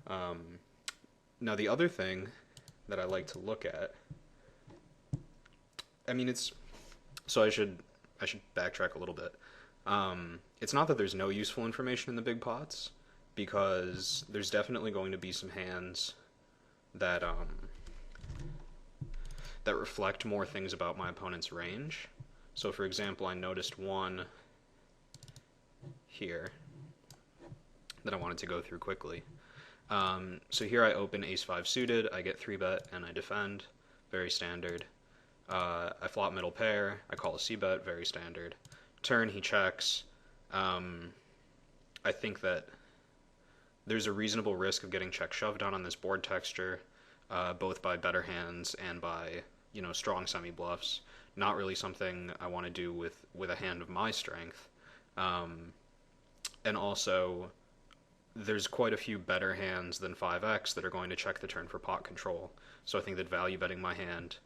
Now the other thing that I like to look at, I mean, it's so I should backtrack a little bit. It's not that there's no useful information in the big pots, because there's definitely going to be some hands that that reflect more things about my opponent's range. So, for example, I noticed one here that I wanted to go through quickly. So here I open ace-5 suited, I get 3-bet, and I defend, very standard. I flop middle pair, I call a c-bet, very standard. Turn, he checks. I think that there's a reasonable risk of getting check shoved on this board texture, both by better hands and by, strong semi-bluffs. Not really something I want to do with a hand of my strength. And also, there's quite a few better hands than 5x that are going to check the turn for pot control. So I think that value betting my hand,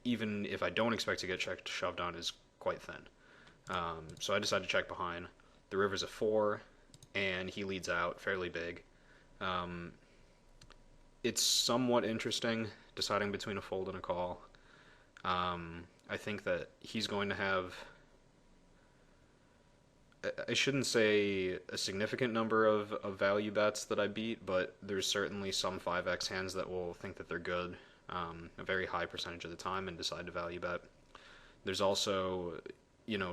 even if I don't expect to get checked shoved on, is quite thin. So I decided to check behind. The river's a 4, and he leads out fairly big. It's somewhat interesting deciding between a fold and a call. I think that he's going to have, I shouldn't say a significant number of value bets that I beat, but there's certainly some 5x hands that will think that they're good a very high percentage of the time and decide to value bet. There's also,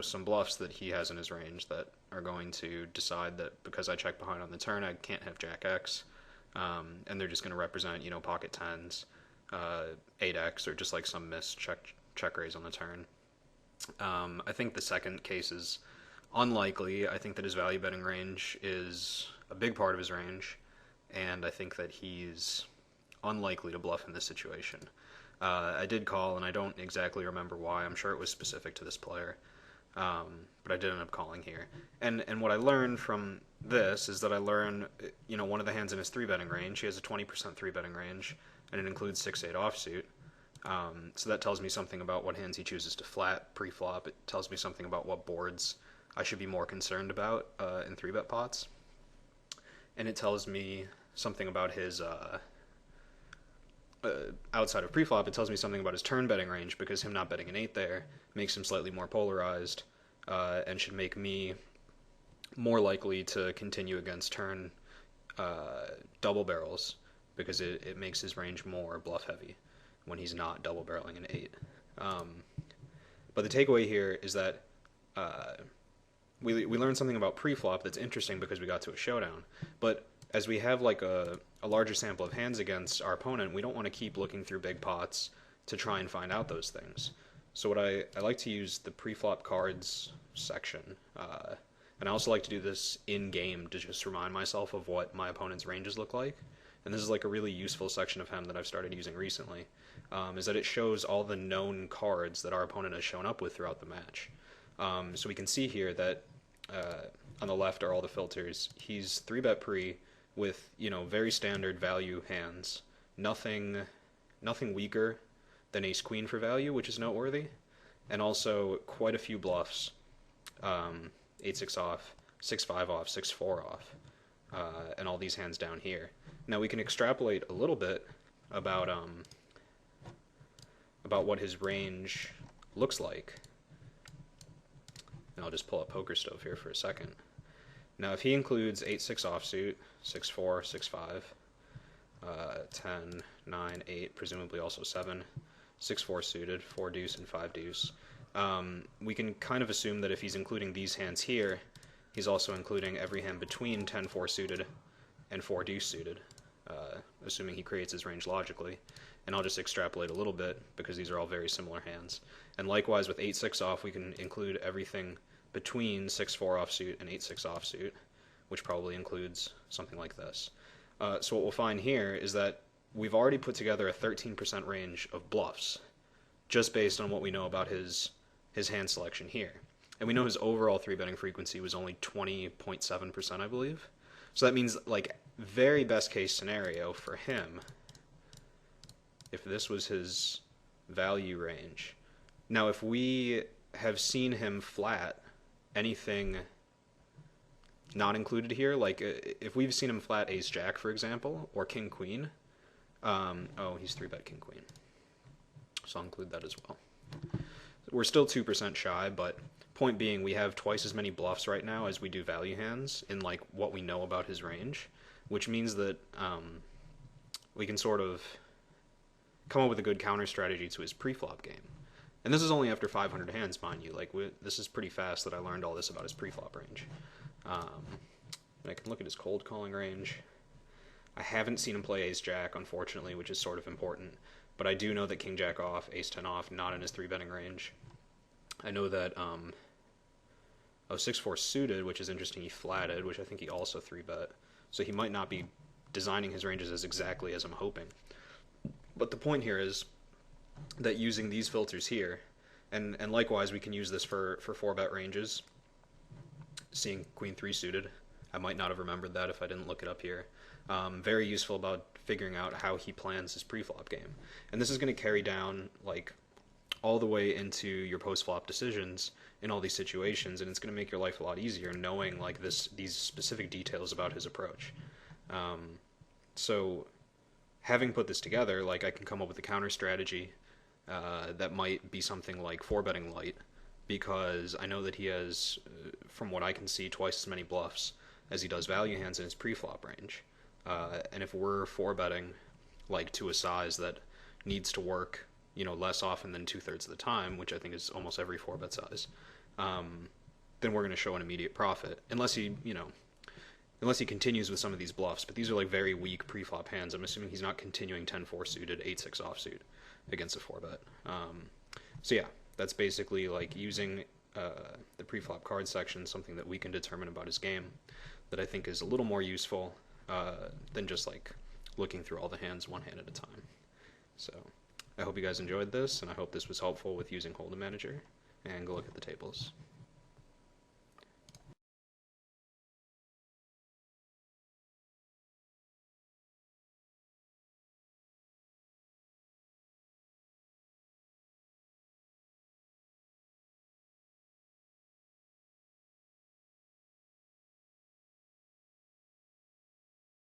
some bluffs that he has in his range that are going to decide that because I check behind on the turn, I can't have Jack X, and they're just going to represent, pocket tens, 8x, or just like some missed check raise on the turn. I think the second case is unlikely. I think that his value betting range is a big part of his range, and I think that he's unlikely to bluff in this situation. I did call, and I don't exactly remember why. I'm sure it was specific to this player, but I did end up calling here. And what I learned from this is that I learned, one of the hands in his 3-betting range, he has a 20% 3-betting range, and it includes 6-8 offsuit. So that tells me something about what hands he chooses to flat pre-flop. It tells me something about what boards I should be more concerned about in 3-bet pots. And it tells me something about his, outside of pre-flop, it tells me something about his turn betting range, because him not betting an 8 there makes him slightly more polarized, and should make me more likely to continue against turn double barrels, because it makes his range more bluff heavy when he's not double barreling an 8. But the takeaway here is that we learned something about pre-flop that's interesting because we got to a showdown. But as we have like a larger sample of hands against our opponent, we don't want to keep looking through big pots to try and find out those things. So what I like to use the pre-flop cards section, and I also like to do this in-game to just remind myself of what my opponent's ranges look like. And this is like a really useful section of him that I've started using recently, is that it shows all the known cards that our opponent has shown up with throughout the match. So we can see here that on the left are all the filters. He's 3-bet pre with, very standard value hands. Nothing weaker than ace-queen for value, which is noteworthy. And also quite a few bluffs. 8-6 off, 6-5 off, 6-4 off, and all these hands down here. Now we can extrapolate a little bit about what his range looks like. And I'll just pull up Poker Stove here for a second. Now if he includes 8-6 offsuit, 6-4, 6-5, 10, 9, 8, presumably also 7, 6-4 suited, 4 deuce, and 5 deuce, we can kind of assume that if he's including these hands here, he's also including every hand between 10-4 suited and 4 deuce suited, assuming he creates his range logically. And I'll just extrapolate a little bit because these are all very similar hands. And likewise with 8-6 off, we can include everything between 6-4 offsuit and 8-6 offsuit, which probably includes something like this. So what we'll find here is that we've already put together a 13% range of bluffs, just based on what we know about his hand selection here. And we know his overall 3-betting frequency was only 20.7%, I believe. So that means, like, very best case scenario for him, if this was his value range. Now, if we have seen him flat anything not included here. Like if we've seen him flat ace jack, for example, or king queen. Oh, he's 3-bet king queen, so I'll include that as well. We're still 2% shy, but point being, we have twice as many bluffs right now as we do value hands in like what we know about his range, which means that we can sort of come up with a good counter strategy to his pre-flop game. And this is only after 500 hands, mind you. Like this is pretty fast that I learned all this about his pre-flop range. I can look at his cold calling range. I haven't seen him play ace-jack, unfortunately, which is sort of important. But I do know that king-jack off, ace-10 off, not in his 3-betting range. I know that 6-4 suited, which is interesting, he flatted, which I think he also 3-bet. So he might not be designing his ranges as exactly as I'm hoping. But the point here is that using these filters here, and likewise we can use this for 4-bet ranges, seeing queen 3 suited. I might not have remembered that if I didn't look it up here. Very useful about figuring out how he plans his pre-flop game. And this is going to carry down like all the way into your post-flop decisions in all these situations, and it's going to make your life a lot easier knowing like these specific details about his approach. So having put this together, like I can come up with a counter strategy that might be something like 4-betting light, because I know that he has, from what I can see, twice as many bluffs as he does value hands in his pre-flop range. And if we're 4-betting like to a size that needs to work, less often than 2/3 of the time, which I think is almost every 4-bet size, then we're going to show an immediate profit, unless he continues with some of these bluffs. But these are like very weak pre-flop hands. I'm assuming he's not continuing 10-4 suited, 8-6 offsuit against a 4-bet. So yeah, that's basically like using the pre-flop card section, something that we can determine about his game that I think is a little more useful than just like looking through all the hands one hand at a time. So I hope you guys enjoyed this, and I hope this was helpful with using Hold'em Manager, and go look at the tables.